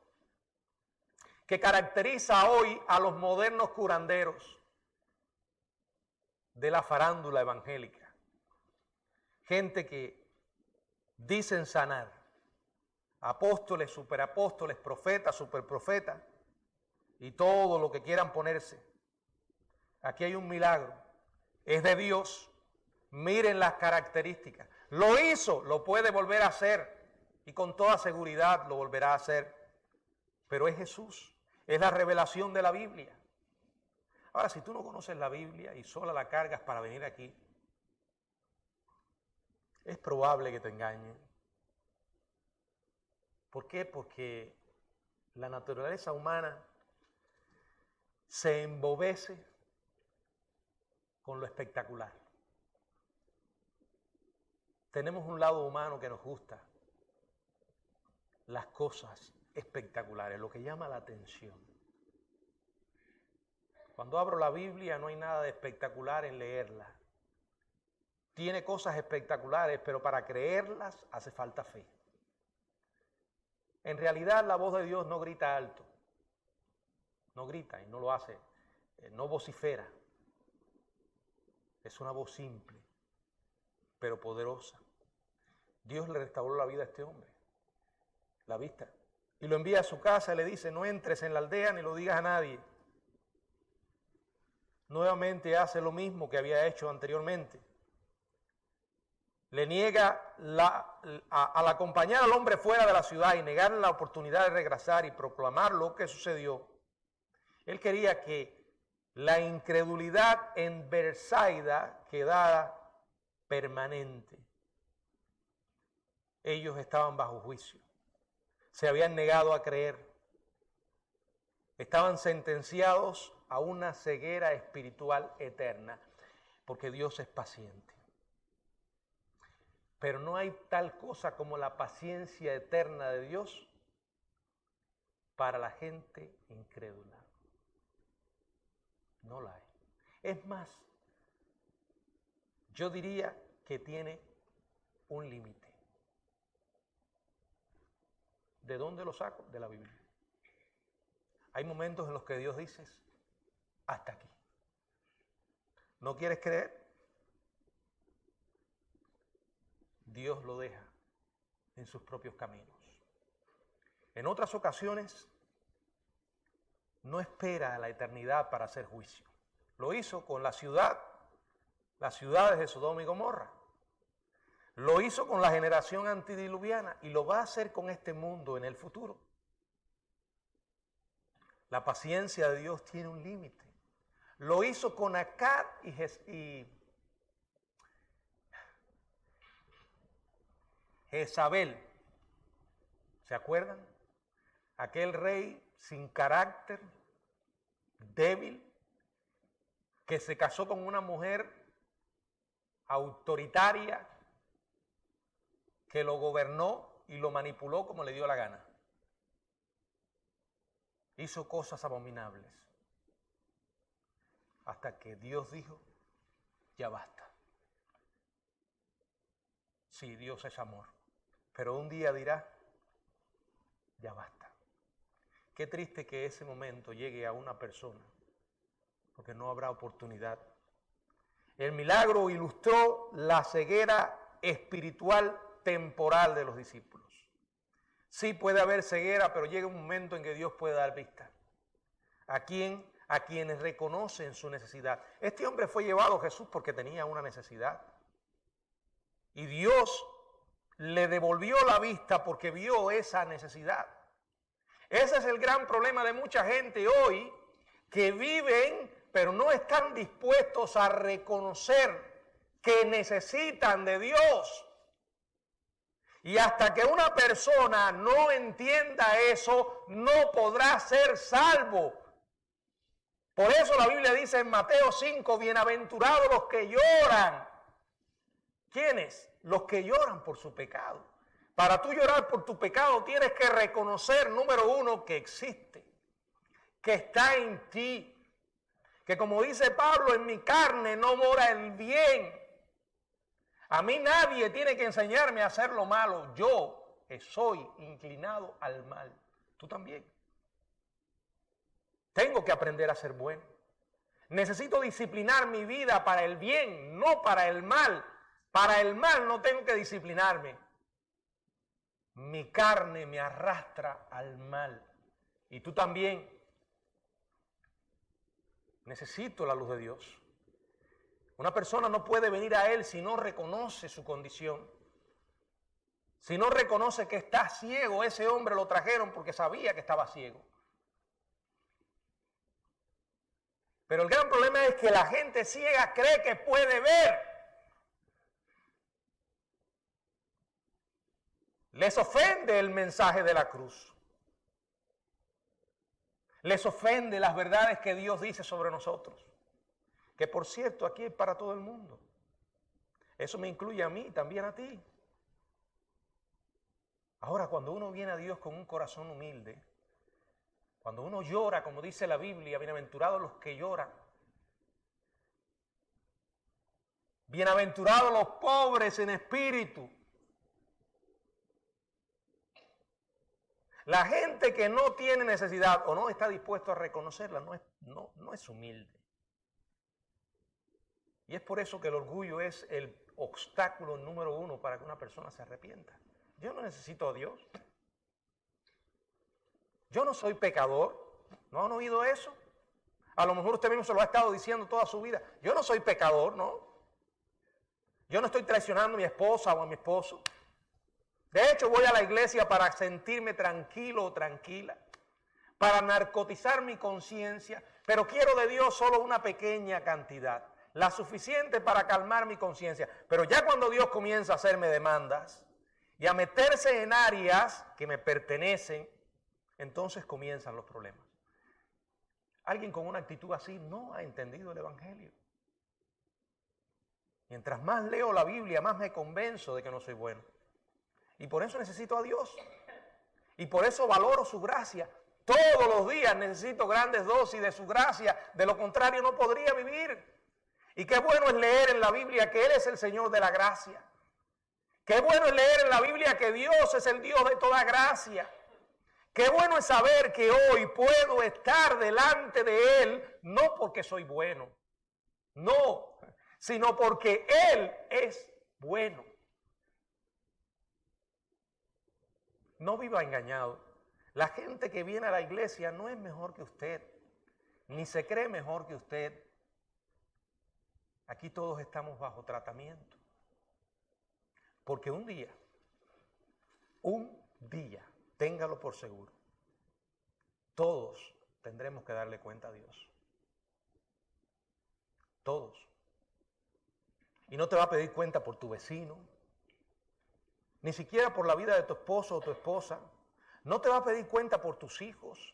S1: que caracteriza hoy a los modernos curanderos de la farándula evangélica. Gente que dicen sanar, apóstoles, superapóstoles, profetas, superprofetas y todo lo que quieran ponerse. Aquí hay un milagro, es de Dios. Miren las características. Lo hizo, lo puede volver a hacer y con toda seguridad lo volverá a hacer. Pero es Jesús, es la revelación de la Biblia. Ahora, si tú no conoces la Biblia y sola la cargas para venir aquí, es probable que te engañen. ¿Por qué? Porque la naturaleza humana se embobece con lo espectacular. Tenemos un lado humano que nos gusta las cosas espectaculares, lo que llama la atención. Cuando abro la Biblia no hay nada de espectacular en leerla. Tiene cosas espectaculares, pero para creerlas hace falta fe. En realidad la voz de Dios no grita alto, no grita y no lo hace, no vocifera. Es una voz simple, pero poderosa. Dios le restauró la vida a este hombre, la vista, y lo envía a su casa y le dice: no entres en la aldea ni lo digas a nadie. Nuevamente hace lo mismo que había hecho anteriormente. Le niega al acompañar al hombre fuera de la ciudad y negarle la oportunidad de regresar y proclamar lo que sucedió. Él quería que la incredulidad en Betsaida quedara permanente. Ellos estaban bajo juicio, se habían negado a creer, estaban sentenciados a una ceguera espiritual eterna, porque Dios es paciente. Pero no hay tal cosa como la paciencia eterna de Dios para la gente incrédula. No la hay. Es más, yo diría que tiene un límite. ¿De dónde lo saco? De la Biblia. Hay momentos en los que Dios dice: hasta aquí. ¿No quieres creer? Dios lo deja en sus propios caminos. En otras ocasiones, no espera a la eternidad para hacer juicio. Lo hizo con las ciudades de Sodoma y Gomorra. Lo hizo con la generación antediluviana y lo va a hacer con este mundo en el futuro. La paciencia de Dios tiene un límite. Lo hizo con Acab y Jezabel. ¿Se acuerdan? Aquel rey sin carácter, débil, que se casó con una mujer autoritaria, que lo gobernó y lo manipuló como le dio la gana. Hizo cosas abominables. Hasta que Dios dijo: ya basta. Sí, Dios es amor. Pero un día dirá: ya basta. Qué triste que ese momento llegue a una persona, porque no habrá oportunidad. El milagro ilustró la ceguera espiritual temporal de los discípulos. Sí puede haber ceguera, pero llega un momento en que Dios puede dar vista. ¿A quién? A quienes reconocen su necesidad. Este hombre fue llevado a Jesús porque tenía una necesidad. Y Dios le devolvió la vista porque vio esa necesidad. Ese es el gran problema de mucha gente hoy, que viven, pero no están dispuestos a reconocer que necesitan de Dios. Y hasta que una persona no entienda eso, no podrá ser salvo. Por eso la Biblia dice en Mateo 5, bienaventurados los que lloran. ¿Quiénes? Los que lloran por su pecado. Para tú llorar por tu pecado tienes que reconocer, número uno, que existe, que está en ti, que como dice Pablo, en mi carne no mora el bien. A mí nadie tiene que enseñarme a hacer lo malo. Yo soy inclinado al mal. Tú también. Tengo que aprender a ser bueno. Necesito disciplinar mi vida para el bien, no para el mal. Para el mal no tengo que disciplinarme. Mi carne me arrastra al mal. Y tú también. Necesito la luz de Dios. Una persona no puede venir a Él si no reconoce su condición. Si no reconoce que está ciego. Ese hombre lo trajeron porque sabía que estaba ciego. Pero el gran problema es que la gente ciega cree que puede ver. Les ofende el mensaje de la cruz. Les ofende las verdades que Dios dice sobre nosotros. Que por cierto, aquí es para todo el mundo. Eso me incluye a mí, también a ti. Ahora, cuando uno viene a Dios con un corazón humilde, cuando uno llora, como dice la Biblia, bienaventurados los que lloran. Bienaventurados los pobres en espíritu. La gente que no tiene necesidad o no está dispuesto a reconocerla no es humilde. Y es por eso que el orgullo es el obstáculo número uno para que una persona se arrepienta. Yo no necesito a Dios. Yo no soy pecador. ¿No han oído eso? A lo mejor usted mismo se lo ha estado diciendo toda su vida. Yo no soy pecador, ¿no? Yo no estoy traicionando a mi esposa o a mi esposo. De hecho, voy a la iglesia para sentirme tranquilo o tranquila, para narcotizar mi conciencia, pero quiero de Dios solo una pequeña cantidad, la suficiente para calmar mi conciencia. Pero ya cuando Dios comienza a hacerme demandas y a meterse en áreas que me pertenecen, entonces comienzan los problemas. Alguien con una actitud así no ha entendido el Evangelio. Mientras más leo la Biblia, más me convenzo de que no soy bueno. Y por eso necesito a Dios. Y por eso valoro su gracia. Todos los días necesito grandes dosis de su gracia. De lo contrario no podría vivir. Y qué bueno es leer en la Biblia que Él es el Señor de la gracia. Qué bueno es leer en la Biblia que Dios es el Dios de toda gracia. Qué bueno es saber que hoy puedo estar delante de Él, no porque soy bueno, no, sino porque Él es bueno. No viva engañado. La gente que viene a la iglesia no es mejor que usted, ni se cree mejor que usted. Aquí todos estamos bajo tratamiento. Porque un día, téngalo por seguro, todos tendremos que darle cuenta a Dios. Todos. Y no te va a pedir cuenta por tu vecino, ni siquiera por la vida de tu esposo o tu esposa. No te va a pedir cuenta por tus hijos.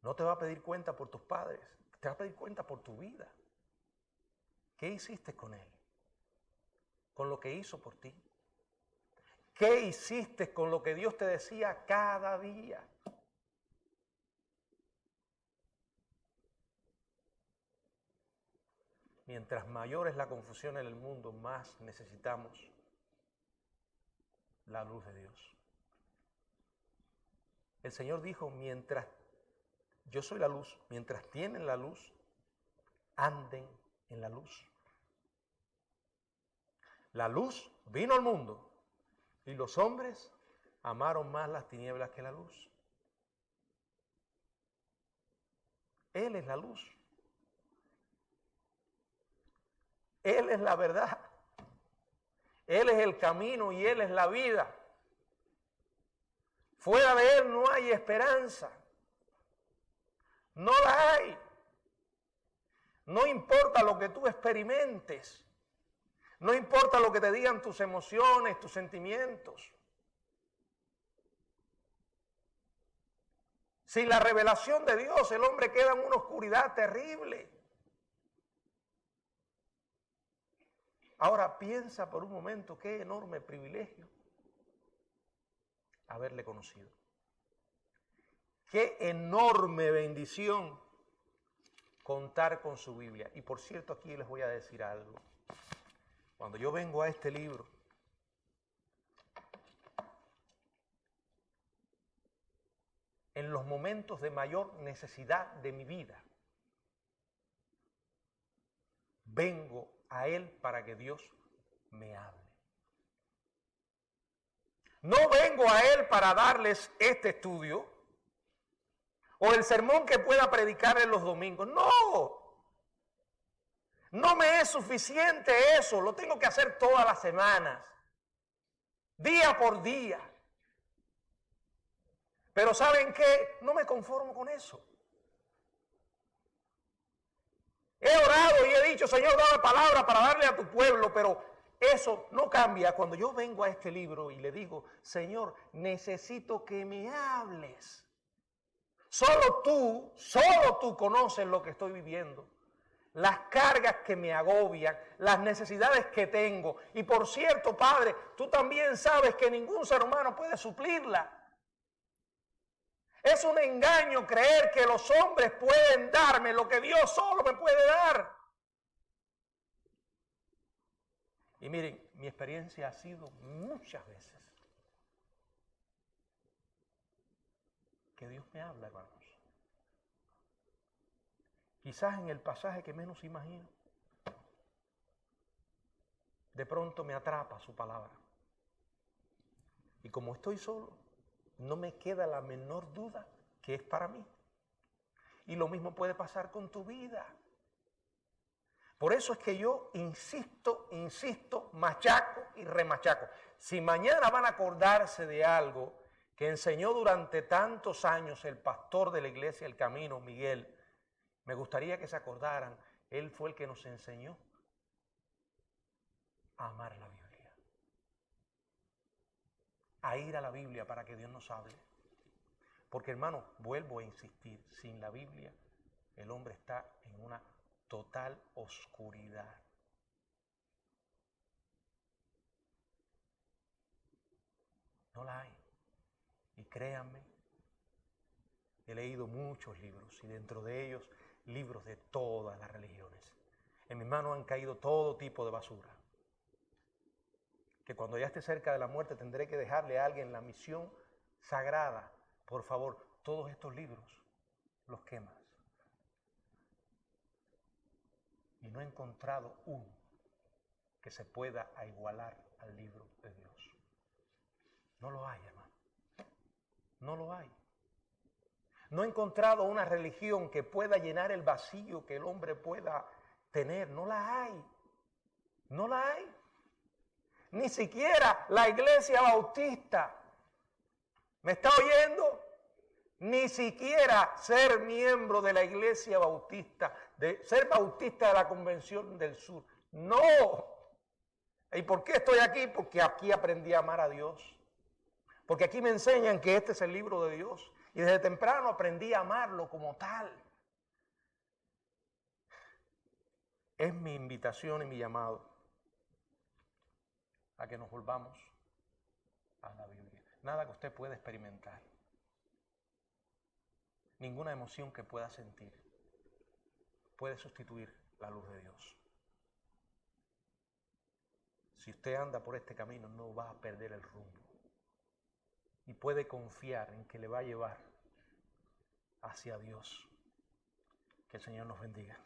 S1: No te va a pedir cuenta por tus padres. Te va a pedir cuenta por tu vida. ¿Qué hiciste con Él? Con lo que hizo por ti. ¿Qué hiciste con lo que Dios te decía cada día? Mientras mayor es la confusión en el mundo, más necesitamos la luz de Dios. El Señor dijo, mientras yo soy la luz, mientras tienen la luz, anden en la luz. La luz vino al mundo y los hombres amaron más las tinieblas que la luz. Él es la luz. Él es la verdad. Él es el camino y Él es la vida. Fuera de Él no hay esperanza. No la hay. No importa lo que tú experimentes. No importa lo que te digan tus emociones, tus sentimientos. Sin la revelación de Dios, el hombre queda en una oscuridad terrible. Ahora piensa por un momento qué enorme privilegio haberle conocido. Qué enorme bendición contar con su Biblia. Y por cierto, aquí les voy a decir algo. Cuando yo vengo a este libro, en los momentos de mayor necesidad de mi vida, vengo a Él para que Dios me hable. No vengo a Él para darles este estudio o el sermón que pueda predicar en los domingos. No, no me es suficiente eso, lo tengo que hacer todas las semanas, día por día. Pero ¿saben qué? No me conformo con eso. He orado y he dicho, Señor, dame palabra para darle a tu pueblo, pero eso no cambia cuando yo vengo a este libro y le digo, Señor, necesito que me hables. Solo tú conoces lo que estoy viviendo, las cargas que me agobian, las necesidades que tengo. Y por cierto, Padre, tú también sabes que ningún ser humano puede suplirla. Es un engaño creer que los hombres pueden darme lo que Dios solo me puede dar. Y miren, mi experiencia ha sido muchas veces que Dios me habla, hermanos. Quizás en el pasaje que menos imagino. De pronto me atrapa su palabra. Y como estoy solo, no me queda la menor duda que es para mí. Y lo mismo puede pasar con tu vida. Por eso es que yo insisto, machaco y remachaco. Si mañana van a acordarse de algo que enseñó durante tantos años el pastor de la iglesia El Camino, Miguel, me gustaría que se acordaran, él fue el que nos enseñó a amar la Biblia, a ir a la Biblia para que Dios nos hable. Porque hermano, vuelvo a insistir, sin la Biblia el hombre está en una total oscuridad. No la hay. Y créanme, he leído muchos libros y dentro de ellos libros de todas las religiones. En mis manos han caído todo tipo de basura. Que cuando ya esté cerca de la muerte tendré que dejarle a alguien la misión sagrada. Por favor, todos estos libros los quemas. Y no he encontrado uno que se pueda igualar al libro de Dios. No lo hay, hermano. No lo hay. No he encontrado una religión que pueda llenar el vacío que el hombre pueda tener. No la hay. No la hay. Ni siquiera la Iglesia Bautista. ¿Me está oyendo? Ni siquiera ser miembro de la Iglesia Bautista, de ser bautista de la Convención del Sur. No. ¿Y por qué estoy aquí? Porque aquí aprendí a amar a Dios. Porque aquí me enseñan que este es el libro de Dios. Y desde temprano aprendí a amarlo como tal. Es mi invitación y mi llamado a que nos volvamos a la Biblia. Nada que usted pueda experimentar. Ninguna emoción que pueda sentir puede sustituir la luz de Dios. Si usted anda por este camino, no va a perder el rumbo. Y puede confiar en que le va a llevar hacia Dios. Que el Señor nos bendiga.